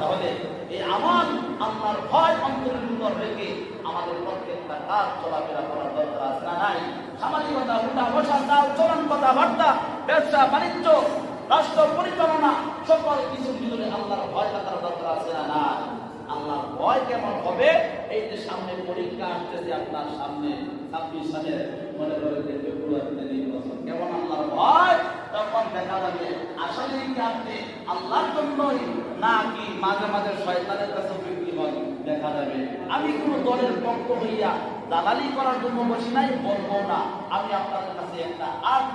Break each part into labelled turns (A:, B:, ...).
A: তাহলে এই আমার আল্লাহর ভয় অন্তরের ভিতর রেখে আমাদের প্রত্যেকটা কাজ চলাফেরা করার দরকার আছে না নাই? সামাজিকতা, উঠা বসা, চাল চলন, কথাবার্তা, ব্যবসা বাণিজ্য, রাষ্ট্র পরিচালনা, সকল কিছুর ভিতরে আল্লাহর ভয় থাকার দরকার আছে না নাই? আল্লাহর ভয় কেমন হবে? এই যে সামনে পরীক্ষা আসতেছে আপনার সামনে 26 সালের মনে করে যে ফেব্রুয়ারিতে নির্বাচন, কেমন আল্লাহর ভয় তখন দেখা যাবে আসলে কি আপনি আল্লাহর জন্যই নাকি মাঝে মাঝে শয়তানের কাছে বিক্রি হন দেখা যাবে। আমি কোনো দলের পক্ষ হইয়া দালালি করার জন্য বসি নাই, বলবো না। আমি আপনাদের কাছে একটা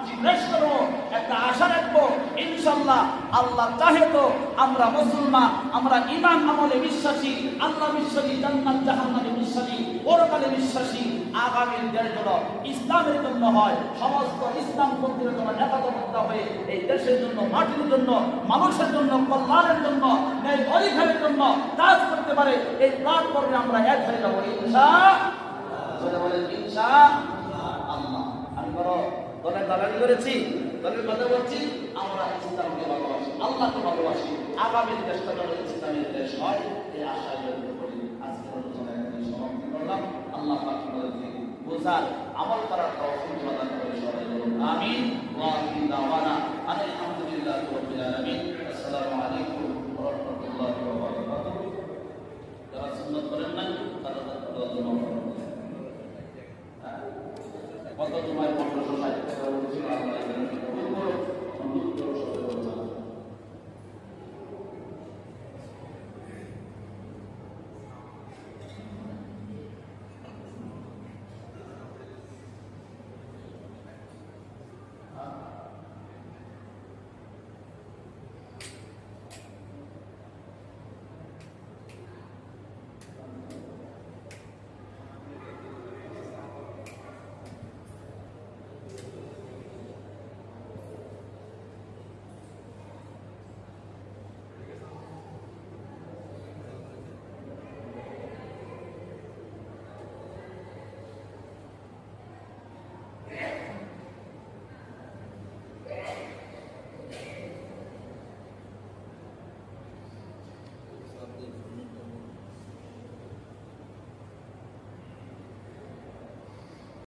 A: জিজ্ঞেস করবো, একটা আশা রাখবো, ইনশাল্লাহ আল্লাহ চাহে তো আমরা মুসলমান, আমরা ঈমান আমলে বিশ্বাসী, আল্লাহ বিশ্বাসী, জান্নাত জাহান্নামে বিশ্বাসী, পরকালে বিশ্বাসী, আগামীর দেশ যেন ইসলামের জন্য হয়, সমস্ত ইসলাম পন্থীর জন্য একতাবদ্ধ হয়ে এই দেশের জন্য, মাটির জন্য, মানুষের জন্য, কল্যাণের জন্য, ন্যায় অধিকারের জন্য কাজ করতে পারে। এই প্ল্যাটফর্মে আমরা এক হয়ে যাবো ইনশাআল্লাহ। আমি বড় দলের দালালি করেছি, দলের কথা বলছি, আমরা ইসলামকে ভালোবাসি, আল্লাহকে ভালোবাসি, আগামীর দেশটা যেন ইসলামের দেশ হয় এই আশায় ব্যক্ত করি। আজকে আলোচনা এখানে সমাপ্ত করলাম। আল্লাহ পাক আমাদেরকে বোঝার, আমল করার তৌফিক প্রদান করে সবাই বলুন আমিন। ওয়া আখিরু দাওয়ানা আলহামদুলিল্লাহি রাব্বিল আলামিন। আসসালামু আলাইকুম ওয়া রাহমাতুল্লাহি ওয়া বারাকাতুহু। যারা সুন্নাত করেন না তারা কত তোমায়